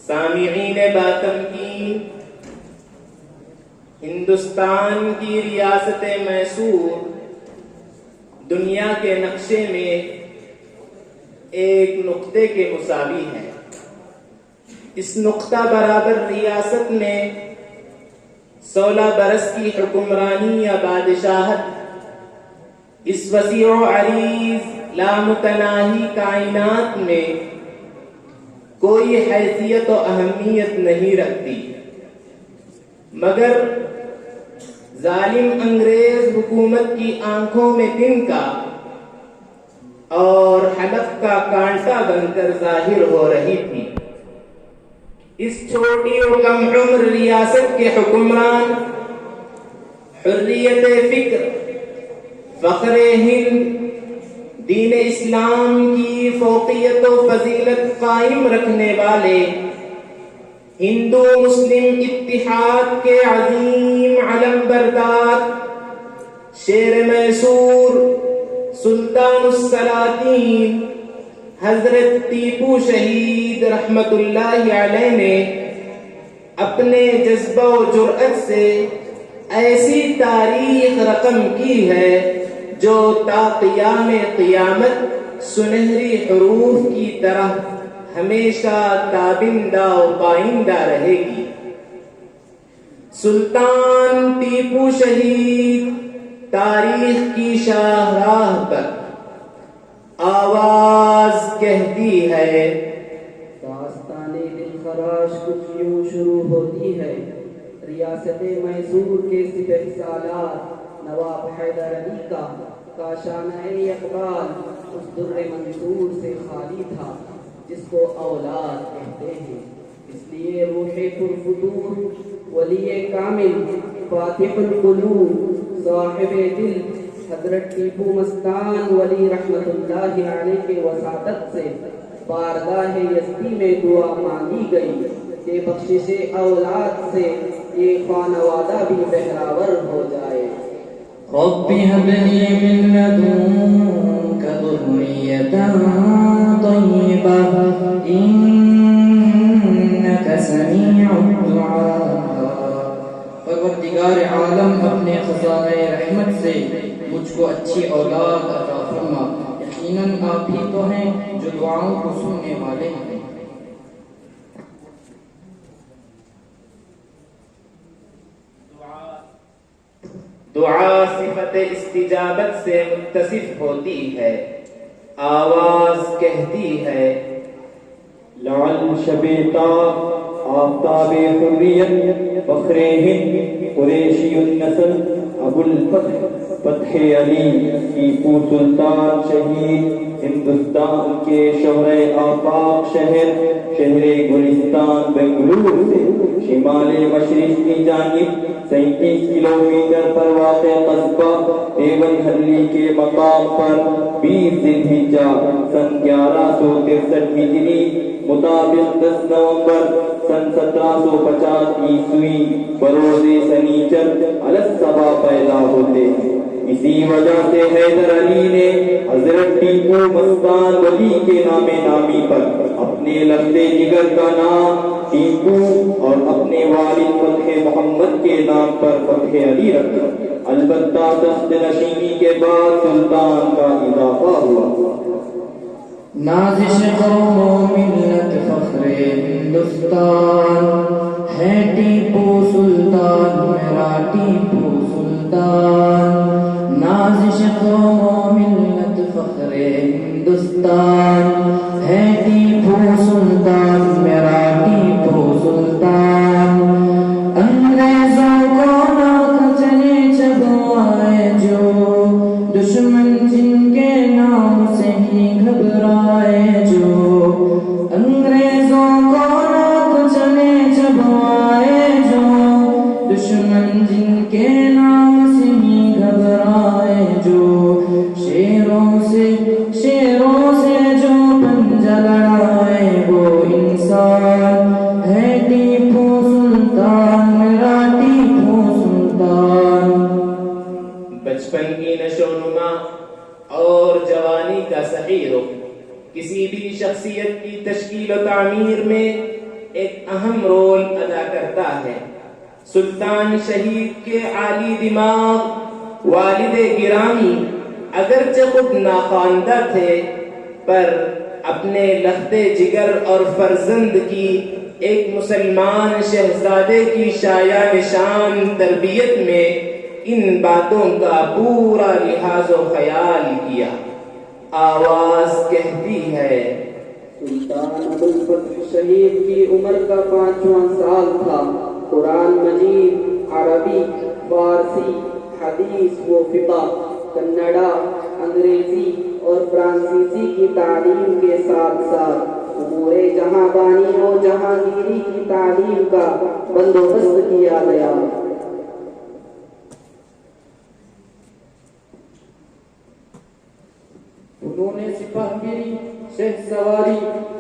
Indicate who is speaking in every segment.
Speaker 1: سامعین باتم کی، ہندوستان کی ریاست میسور دنیا کے نقشے میں ایک نقطے کے مساوی ہے۔ اس نقطہ برابر ریاست میں 16 برس کی حکمرانی یا بادشاہت اس وسیع و عریض لامتناہی کائنات میں کوئی حیثیت و اہمیت نہیں رکھتی، مگر ظالم انگریز حکومت کی آنکھوں میں تنکا اور حلق کا کانٹا بن کر ظاہر ہو رہی تھی۔ اس چھوٹی و کم عمر ریاست کے حکمران حریت فکر، فخر ہند، دین اسلام کی فوقیت و فضیلت قائم رکھنے والے، ہندو مسلم اتحاد کے عظیم علم بردار، شیر میسور، سلطان السلاطین حضرت ٹیپو شہید رحمت اللہ علیہ نے اپنے جذبہ و جرأت سے ایسی تاریخ رقم کی ہے جو تا قیام قیامت سنہری حروف کی طرح ہمیشہ تابندہ و پائندہ رہے گی۔ سلطان ٹیپو شہید تاریخ کی شاہراہ پر آواز کہتی ہے،
Speaker 2: داستان دل خراش کچھ یوں شروع ہوتی ہے۔ ریاست میسور کے سپہ سالار نواب حیدر علی کا کاشانہ اقبال اس در منصور سے خالی تھا جس کو اولاد کہتے ہیں۔ اس لیے روح پرفتور، ولی کامل، فاتح القلوب، صاحب دل حضرت ٹیپو مستان ولی رحمت اللہ علیہ کے وساطت سے بارگاہ یزدی میں دعا مانگی گئی کہ بخشش اولاد سے یہ خانوادہ بھی بہراور ہو جائے۔
Speaker 3: رب هب لي من لدنك ذرية طيبة إنك سميع الدعاء۔ پروردگار عالم اپنے خزانہ رحمت سے مجھ کو اچھی اولاد عطا فرما، یقیناً آپ ہی تو ہیں جو دعاؤں کو سننے والے ہیں۔
Speaker 1: دعا صفت استجابت سے متصف ہوتی ہے۔ آواز کہتی ہے،
Speaker 4: لعل شبیتا آفتاب حریت، فخر ہند، قریشی النسل، ابو الفتح، فتح علی، ٹیپو سلطان شہید، ہندوستان کے شہر آفاق شہر گلستان بنگلور سے شمال مشرق کی جانب 37 کلومیٹر پر واقع قصبہ دیون ہلی کے مقام پر 20 ذی الحجہ سن 1163 ہجری مطابق 10 نومبر سن 1750 عیسوی بروز سنیچر علی الصبا پیدا ہوتے ہیں۔ اسی وجہ سے حیدر علی نے حضرت ٹیپو مستان ولی کے نام نامی پر اپنے لفظ جگر کا نام ٹیپو اور اپنے والد فتح محمد کے نام پر فتح علی رکھا۔ البتہ تخت نشینی کے بعد سلطان کا اضافہ ہوا۔
Speaker 3: نازش قوم و ملت فخر ہندوستان ہے ٹیپو سلطان، میرا ٹیپو سلطان۔ نازش قوم و ملت فخر ہندوستان ہے ٹیپو سلطان، میرا ٹیپو سلطان۔ انگریزوں کو ناک چلے چبوائے جو، دشمن جن کے نام سے ہی گھبرائے جو، انگریزوں کو ناک چلے
Speaker 1: ایک اہم رول ادا کرتا ہے۔ سلطان شہید کے عالی دماغ والد گرامی اگرچہ خود ناخواندہ تھے، پر اپنے لخت جگر اور فرزند کی ایک مسلمان شہزادے کی شایع نشان تربیت میں ان باتوں کا پورا لحاظ و خیال کیا۔ آواز کہتی ہے،
Speaker 2: سلطان ابوالفتح شہید کی عمر کا 5واں سال تھا۔ قرآن مجید، عربی، فارسی، حدیث و فقہ، کنڑا، انگریزی اور فرانسیسی کی تعلیم کے ساتھ ساتھ امور جہاں بانی و جہانگیری کی تعلیم کا بندوبست کیا گیا۔
Speaker 3: انہوں نے سپاہ گیری، شہ سواری،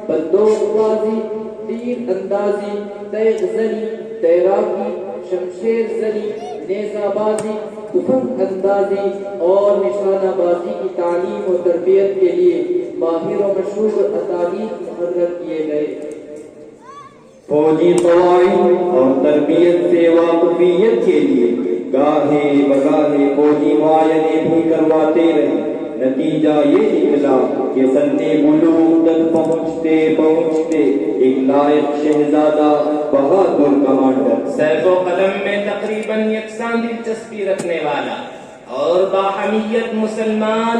Speaker 3: بندوق بازی، تیر اندازی، تیغ زنی، تیراکی، شمشیر زنی، نیزہ بازی، تفنگ اندازی اور نشانہ بازی کی تعلیم و تربیت کے لیے ماہر و مشہور اساتذہ مقرر کیے گئے۔
Speaker 4: فوجی قواعد اور تربیت سے واقفیت کے لیے گاہے بگاہے فوجی معائنے بھی کرواتے رہے۔ نتیجہ یہ نکلا کہ سن بلوغ تک پہنچتے ایک لائق شہزادہ بہادر کمانڈر،
Speaker 1: سیف و قلم میں تقریباً یکساں دلچسپی رکھنے والا اور باحمیت مسلمان،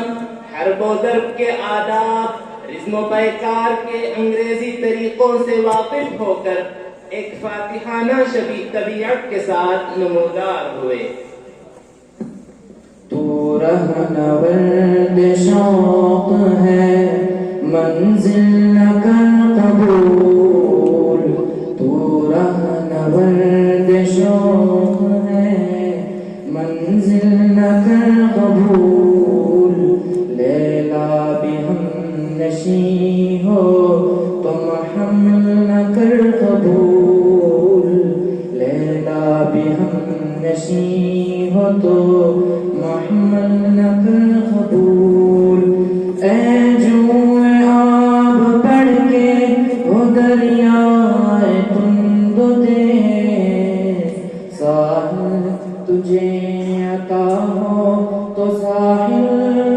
Speaker 1: حرب و درب کے آداب، رزم و پیکار کے انگریزی طریقوں سے واقف ہو کر ایک فاتحانہ طبیعت کے ساتھ نمودار ہوئے۔
Speaker 3: تو رہنورد شوق ہے منزل نہ کر قبول، تو رہنورد شوق ہے منزل نہ کر قبول، لیلا بھی ہم نشیں ہو تم حمل نہ کر قبول، لیلا بھی ہم نشیں ہو تو محمل نہ کر قبول۔ اے جوئے آب بڑھ کے ہو دریائے تند و تیز، ساحل تجھے عطا ہو تو ساحل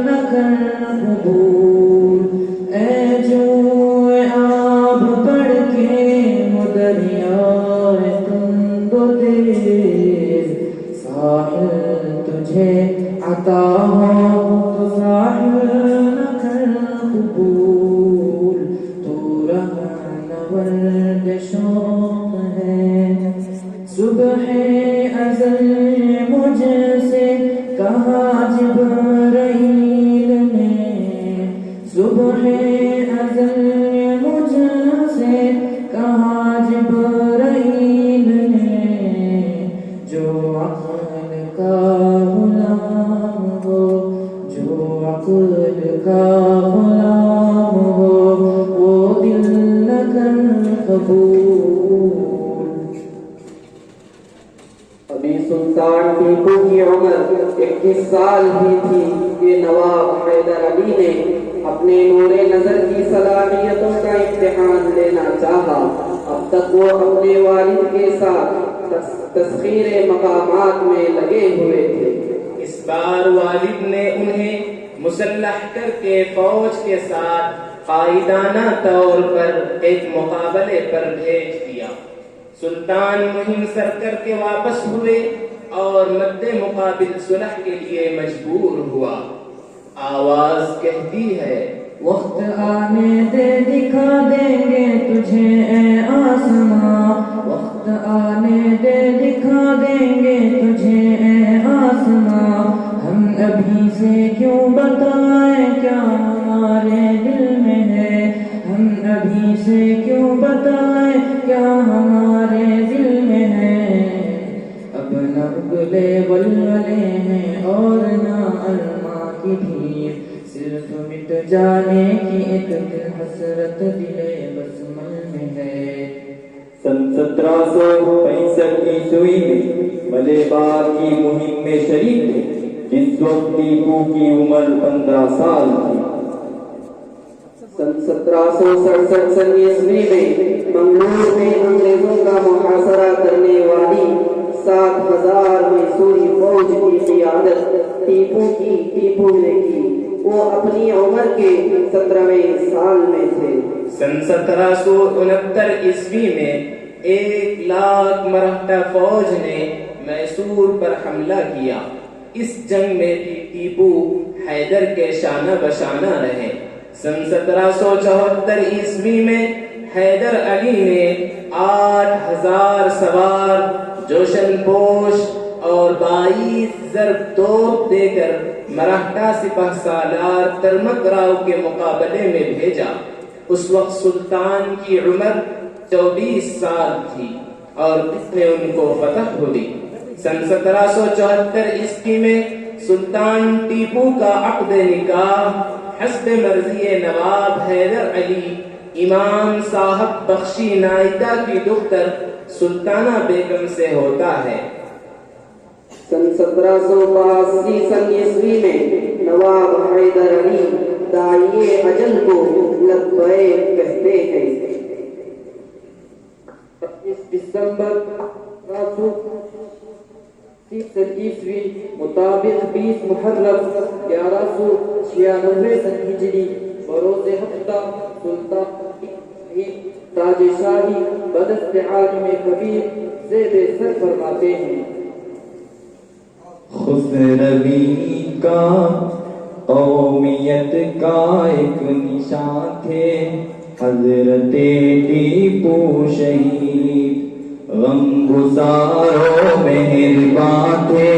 Speaker 3: نہ کر قبول۔ اے جوئے آب بڑھ کے ہو دریائے تند و تیز، ساحل تجھے عطا ہو تو ساحل نہ کر قبول، تو رہنورد شوق ہے۔ صبح ازل مجھ سے کہا جبرائیل نے، صبح ازل مجھ سے کہا جبرائیل نے، جو عقل کا غلام ہو، جو عقل کا غلام ہو، وہ دل نہ کر قبول۔
Speaker 2: ابھی سلطان ٹیپو کی عمر 21 سال ہی تھی کہ نواب حیدر علی نے اپنے نور نظر کی صلاحیتوں کا امتحان لینا چاہا۔ اب تک وہ اپنے والد کے ساتھ تسخیر مقامات میں لگے ہوئے تھے۔
Speaker 1: اس بار والد نے انہیں مسلح کر کے فوج کے ساتھ قائدانہ طور پر ایک مقابلے پر بھیج دیا۔ سلطان مہم سر کر کے واپس ہوئے اور مد مقابل صلح کے لیے مجبور ہوا۔ آواز کہتی ہے،
Speaker 3: وقت آنے دے دکھا دیں گے تجھے اے آسماں، وقت آنے دے دکھا دیں گے تجھے اے آسماں، ہم ابھی سے کیوں بتائیں کیا ہمارے دل میں ہے، ہم ابھی سے کیوں بتائیں کیا ہمارے دل میں ہے، اب نہ اگلے ولولے ہیں اور نہ علماء کی بھیڑ، صرف مٹ جانے کی ایک حسرت دل بسمل میں ہے۔
Speaker 4: سن 1765 عیسوی میں ملے باغ کی مہم میں شریک تھے، جس وقت ٹیپو کی عمر 15 سال تھی۔
Speaker 2: سن 1767 عیسوی میں منگلور میں قیادت ٹیپو نے کی۔ وہ اپنی عمر کے 17ویں سال میں تھے۔
Speaker 1: سن 1769 عیسوی میں 1,00,000 مرہٹا فوج نے میسور پر حملہ کیا۔ اس جنگ میں بھی ٹیپو حیدر کے شانہ بشانہ رہے۔ سن 1774 عیسوی میں حیدر علی نے 8,000 سوار جوشن پوش اور 22 ضرب توپ دے کر مراٹھا سپہ سالار ترمک راؤ کے مقابلے میں بھیجا۔ اس وقت سلطان کی عمر 24 سال تھی اور اس نے ان کو فتح ہوئی۔ سن 1774 عیسوی میں سلطان ٹیپو کا عقد نکاح حسب مرضی نواب حیدر علی امام صاحب بخشی نائکا کی دختر سلطانہ بیگم سے ہوتا ہے۔
Speaker 2: سن 1782 عیسوی میں نواب حیدر علی داعیے اجل کو لبیک کہتے ہیں۔ 25 دسمبر 1730 عیسوی مطابق 20 محرم 1196 سن ہجری بروز ہفتہ سلطان تاج شاہی بدست عالم کبیر زیب سر فرماتے ہیں۔
Speaker 4: خسروی کا قومیت کا ایک نشان تھے حضرت ٹیپو شہید، غم گزار و مہربان تھے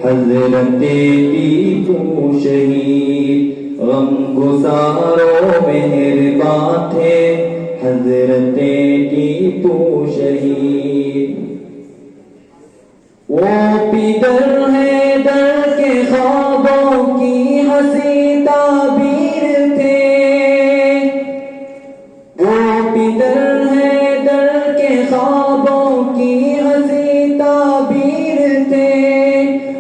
Speaker 4: حضرت ٹیپو شہید، غم گزار و مہربان تھے حضرت ٹیپو شہید۔ وہ پیدر ہے در کے خوابوں کی ہنسی تعبیر تھے، وہ پیدر ہے در کے خوابوں کی ہنسی تعبیر تھے،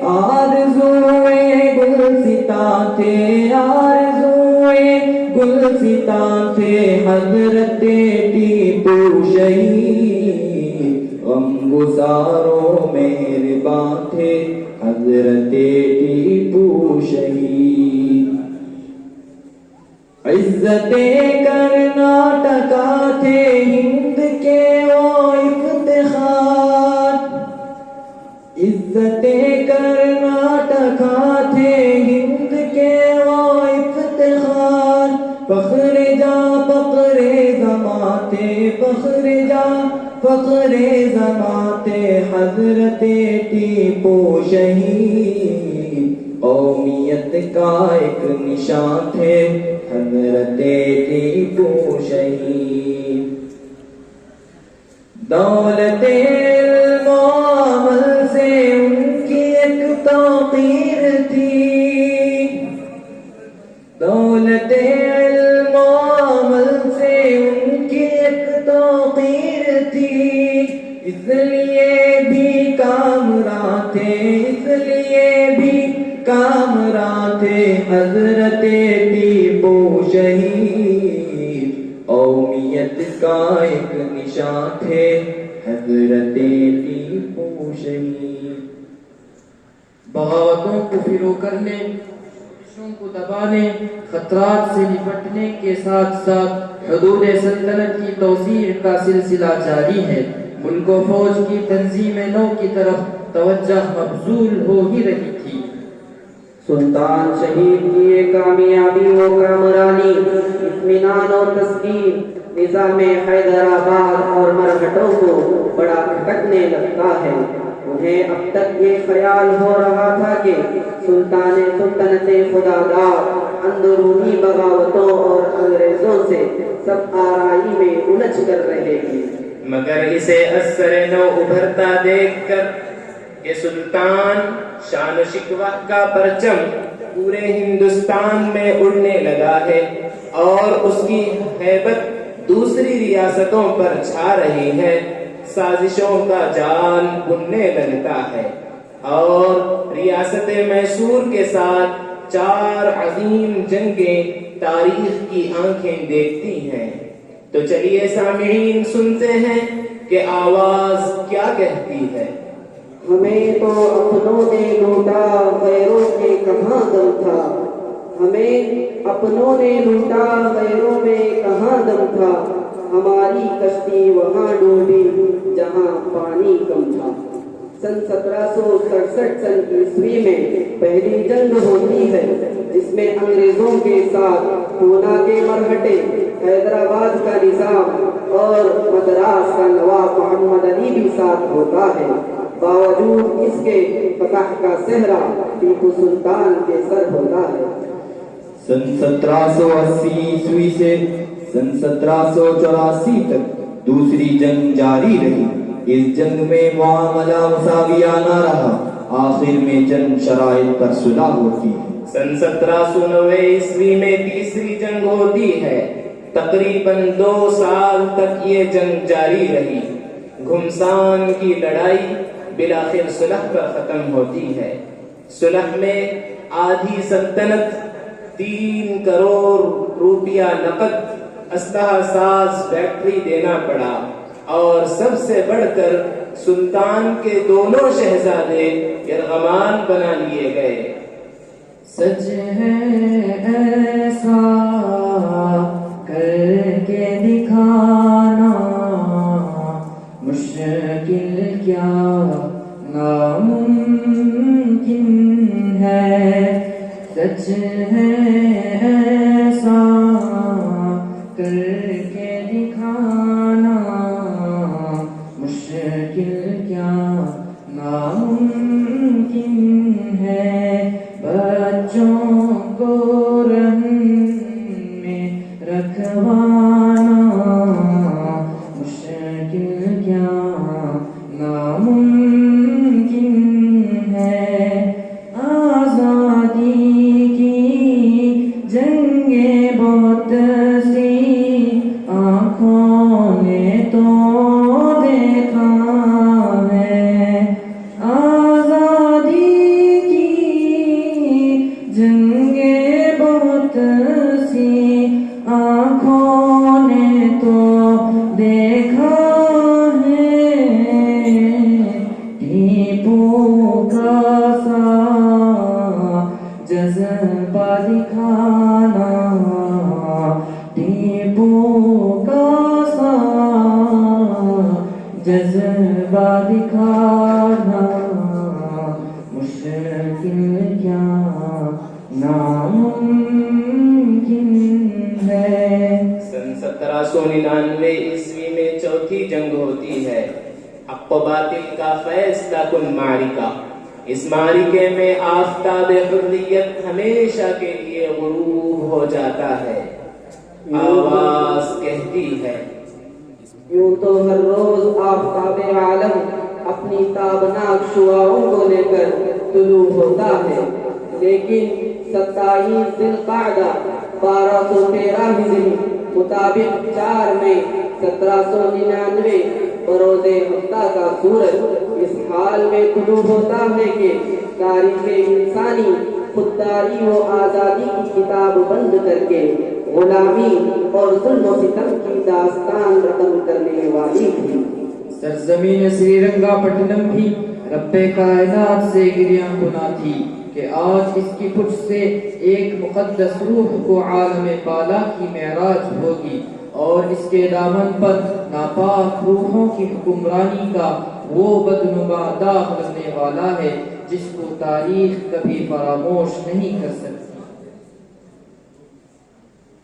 Speaker 4: آرزوئے گلستاں تھے، آرزوئے گلستاں تھے حضرت ٹیپو شہید، غم گزارو مہربان تھے حضرت ٹیپو شہید۔ عزت کرناٹکا تھے ہند کے وہ افتخار، عزت کرناٹکا تھے ہند کے وہ افتخار، فخر جا فخر زماں تھے، فخر جا فخر زماں تھے حضرت ٹیپو شہید، قومیت کا ایک نشان تھے حضرت ٹیپو شہید۔ دولت علم و عمل سے ان کی ایک توقیر تھی، دولت علم و عمل سے ان کی ایک توقیر تھی، اس لیے بھی کامراں تھے، اس لیے بھی کامراں تھے حضرت ٹیپو شہید، قومیت کا ایک نشان تھے حضرت ٹیپو شہید۔
Speaker 3: بغاوتوں کو فروغ کرنے، کوششوں کو دبانے، خطرات سے نپٹنے کے ساتھ ساتھ حدود سلطنت کی توسیع کا سلسلہ جاری ہے۔ ملک و فوج کی تنظیم نو کی طرف توجہ مبذول ہو ہی رہی تھی۔
Speaker 2: سلطان شہید کی یہ کامیابی و کامرانی، اطمینان و تسکین نظام حیدرآباد اور مرہٹوں کو بڑا کھٹکنے لگتا ہے۔ انہیں اب تک یہ خیال ہو رہا تھا کہ سلطنت خداداد اندرونی بغاوتوں اور انگریزوں سے سب آرائی میں الجھ کر رہے گی،
Speaker 1: مگر اسے اثر نو ابھرتا دیکھ کر کہ سلطان شان و شکوہ کا پرچم پورے ہندوستان میں اڑنے لگا ہے اور اس کی ہیبت دوسری ریاستوں پر چھا رہی ہے، سازشوں کا جال بننے لگتا ہے اور ریاست میسور کے ساتھ 4 عظیم جنگیں تاریخ کی آنکھیں دیکھتی ہیں۔ تو چلیے سامعین سنتے ہیں کہ آواز کیا کہتی ہے۔
Speaker 2: ہمیں تو اپنوں نے لوٹا غیروں کے کہاں دم تھا، ہمیں اپنوں نے لوٹا غیروں میں کہاں دم تھا، ہماری کشتی وہاں ڈوبی جہاں پانی کم تھا۔ سن 1767 عیسوی میں پہلی جنگ ہوتی ہے جس میں انگریزوں کے ساتھ پونا کے مرہٹے، حیدرآباد کا نظام اور مدراس کا نواب محمد علی بھی ساتھ ہوتا ہے۔ باوجود اس کے فتح کا صحرا ٹیپو سلطان کے سر ہوتا ہے۔
Speaker 4: سن 1780 عیسوی سے سن 1784 تک دوسری جنگ جاری رہی۔ اس جنگ میں معاملہ مساویانہ رہا، آخر میں جنگ شرائط پر صلح ہوتی ہے۔
Speaker 1: سن 1790 عیسوی میں تیسری جنگ ہوتی ہے۔ تقریباً 2 سال تک یہ جنگ جاری رہی۔ گھمسان کی لڑائی بالآخر صلح پر ختم ہوتی ہے۔ صلح میں آدھی سلطنت 3 کروڑ روپیہ نقد، اسلحہ ساز فیکٹری دینا پڑا، اور سب سے بڑھ کر سلطان کے دونوں شہزادے یرغمال بنا لیے گئے۔
Speaker 3: سچ ہے ایسا کر کے دکھانا، مشکل کیا ناممکن ہے، سچ ہے ایسا کر کے دکھانا، مشکل کیا ناممکن ہے، بچوں کو رہن میں رکھوانا، مشکل کیا ناممکن ہے، آزادی کی جنگیں بہت سی آنکھوں نے تو دیکھا ہے، آزادی کی جنگیں بہت سی آنکھوں نے تو دیکھا ہے، ٹیپو کا سا جذبہ دکھانا، ٹیپو کا سا جذبہ دکھانا، مشکل کیا ناممکن ہے۔
Speaker 1: سن 1799 عیسوی میں چوتھی جنگ ہوتی ہے، حق و باطل کا فیصلہ کن معرکہ۔ اس معرکے میں آفتاب حریت ہمیشہ کے لیے غروب ہو جاتا ہے۔ آواز کہتی ہے،
Speaker 2: یوں تو ہر روز آفتاب عالم اپنی تابناک شعاعوں کو لے کر طلوع ہوتا ہے، لیکن 27 ذی القعدہ 1213 ہجری مطابق 4 مئی 1799 بروز ہفتہ کا سورج اس حال میں طلوع ہوتا ہے کہ تاریخ انسانی خودداری و آزادی کی کتاب بند کر کے غلامی اور ظلم و ستم کی داستان رقم کرنے والی تھی۔
Speaker 3: سرزمین سری رنگا پٹنم بھی رب کائنات سے گریاں گنا تھی کہ آج اس کی پشت سے ایک مقدس روح کو عالم بالا کی معراج ہوگی، اور اس کے دامن پر ناپاک روحوں کی حکمرانی کا وہ بدنما داغ لگنے والا ہے جس کو تاریخ کبھی فراموش نہیں کر سکتی۔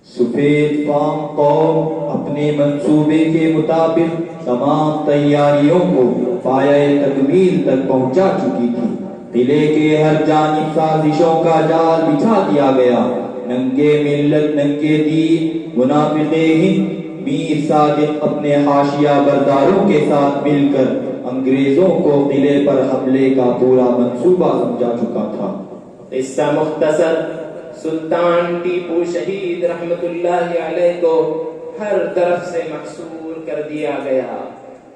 Speaker 4: سفید فام قوم اپنے منصوبے کے مطابق تمام تیاریوں کو پایۂ تکمیل تک پہنچا چکی تھی۔ قلعے کے ہر جانب سازشوں کا جال بچھا دیا گیا۔ ننگے ملت ننگے دین منافق ہند میر صادق اپنے حاشیہ برداروں کے ساتھ مل کر انگریزوں کو قلعے پر حملے کا پورا منصوبہ سمجھا چکا تھا۔
Speaker 1: قصہ مختصر، سلطان ٹیپو شہید رحمت اللہ علیہ کو ہر طرف سے محصور کر دیا گیا۔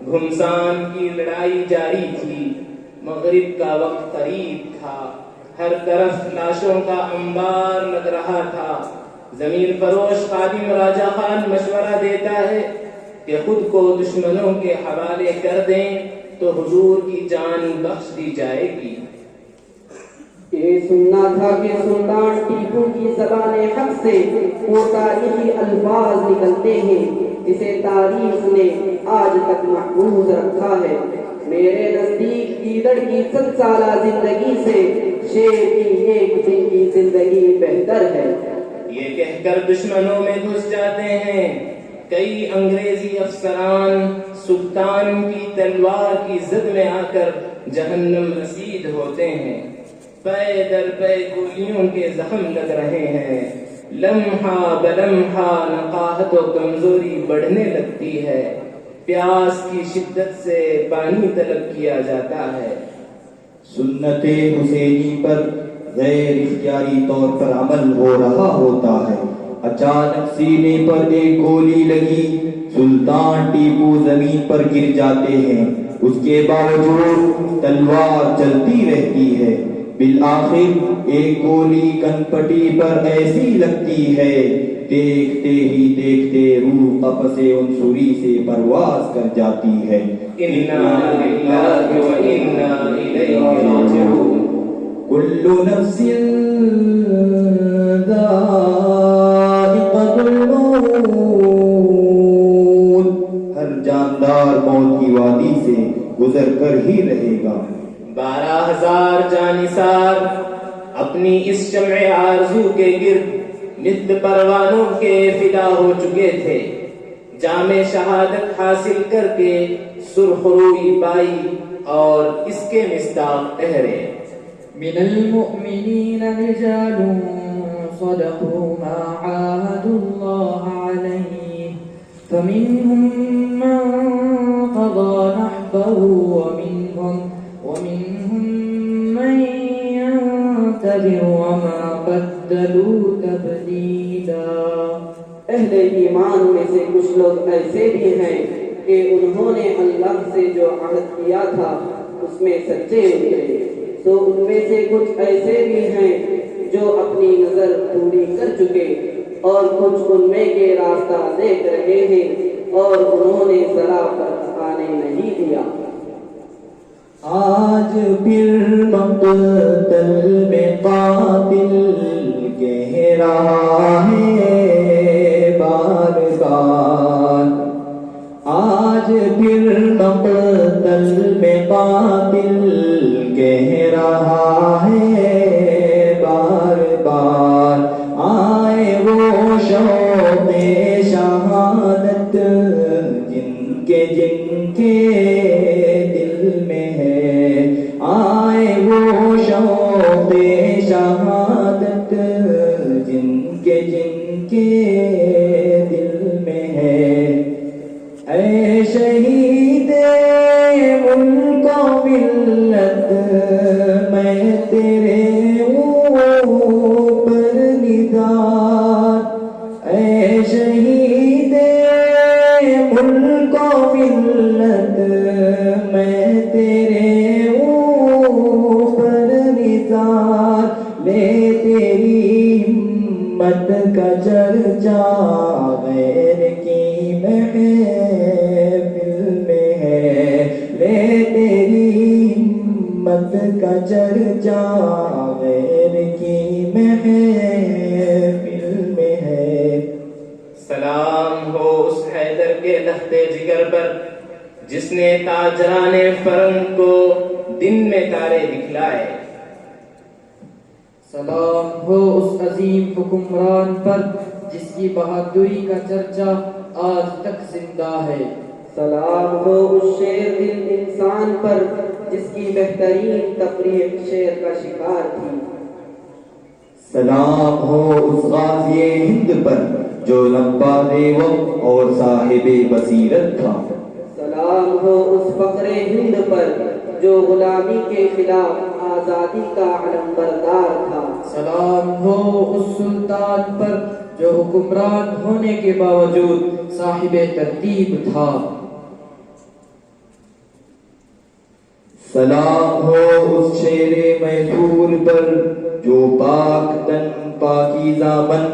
Speaker 1: گھمسان کی لڑائی جاری تھی، مغرب کا وقت قریب تھا، ہر طرف لاشوں کا انبار لگ رہا تھا۔ زمین فروش خادم راجہ خان مشورہ دیتا ہے کہ خود کو دشمنوں کے حوالے کر دیں تو حضور کی جان بخش دی جائے گی۔
Speaker 2: یہ سننا تھا کہ سلطان ٹیپو کی زبان حق سے وہ تاریخی الفاظ نکلتے ہیں جسے تاریخ نے آج تک محفوظ رکھا ہے۔ میرے نزدیک گیدڑ کی 100 سالہ زندگی سے شیر کی 1 دن کی زندگی بہتر ہے۔
Speaker 1: یہ کہہ کر دشمنوں میں گھس جاتے ہیں۔ کئی انگریزی افسران سلطان کی تلوار کی زد میں آ کر جہنم رسید ہوتے ہیں۔ پے در پے گولیوں کے زخم لگ رہے ہیں۔ لمحہ بلمحہ نقاہت و کمزوری بڑھنے لگتی ہے۔ پیاس کی شدت سے پانی طلب کیا جاتا ہے۔
Speaker 4: سنت حسینی پر غیر اختیاری طور پر عمل ہو رہا ہوتا ہے۔ اچانک سینے پر ایک گولی لگی، سلطان ٹیپو زمین پر گر جاتے ہیں۔ اس کے باوجود تلوار چلتی رہتی ہے۔ بالآخر ایک گولی کنپٹی پر ایسی لگتی ہے، دیکھتے ہی دیکھتے روح قفس عنصری سے پرواز کر جاتی ہے۔
Speaker 1: انا للہ و انا الیہ راجعون۔
Speaker 4: کل نفس ذائقۃ الموت، ہر جاندار موت کی وادی سے گزر کر ہی رہے گا۔
Speaker 1: 12,000 جانثار اپنی اس شمع آرزو کے گرد مثل پروانوں کے فدا ہو چکے تھے۔ جام شہادت حاصل کر کے سرخ روئی پائی اور اس کے مصداق ٹھہرے۔
Speaker 3: من المؤمنین رجال صدقوا ما عاهدوا الله عليه فمنهم من قضى نحبه ومنهم من ينتظر وما بدلوا تبدیلا۔
Speaker 2: اہل ایمان میں سے کچھ لوگ ایسے بھی ہیں کہ انہوں نے اللہ سے جو عہد کیا تھا اس میں سچے اترے، تو ان میں سے کچھ ایسے بھی ہیں جو اپنی نظر پوری کر چکے اور کچھ ان میں کے راستہ دیکھ رہے ہیں اور انہوں نے ذرا پر آنے نہیں دیا۔
Speaker 4: آج پھر مقتل میں قاتل کہہ رہا ہے بار بار، آج پھر مقتل میں قاتل کہہ رہا ہے بار بار، آئے وہ شوق شہادت جن کے دل میں ہے، آئے وہ شوق شہادت جن کے دل میں ہے۔ اے شہید ملک و ملت میں تیرے اوپر نثار، اے شہید ملک و ملت میں تیرے اوپر نثار، لے تیری ہمت کا چرچا غیر کی محفل میں ہے، لے تیری ہمت کا چرچا غیر کی محفل میں ہے۔
Speaker 1: سلام ہو اس حیدر کے لہتے جگر پر جس نے تاجران فرنگ کو دن میں تارے دکھلائے۔
Speaker 3: سلام ہو اس عظیم حکمران پر جس کی بہادری کا چرچا آج تک زندہ ہے۔
Speaker 2: سلام ہو اس شیر دل انسان پر جس کی بہترین تقریر شیر کا شکار تھی۔
Speaker 4: سلام ہو اس غازی ہند پر جو لمبا وقت اور صاحب بصیرت تھا۔
Speaker 2: سلام ہو اس فخر ہند پر جو غلامی کے خلاف آزادی کا علم بردار تھا۔
Speaker 3: سلام ہو اس سلطان پر جو حکمران ہونے کے باوجود صاحب ترتیب تھا۔
Speaker 4: سلام ہو اس شیر میسور پر جو پاک تن پاکیزہ من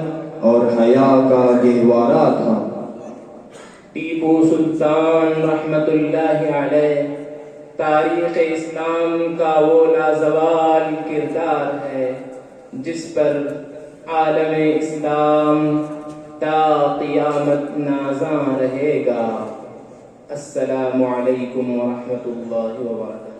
Speaker 4: اور حیا کا گہوارہ تھا۔
Speaker 1: ٹیپو سلطان رحمت اللہ علیہ تاریخ اسلام کا وہ لازوال کردار ہے جس پر عالم اسلام تا قیامت نازاں رہے گا۔ السلام علیکم ورحمۃ اللہ وبرکاتہ۔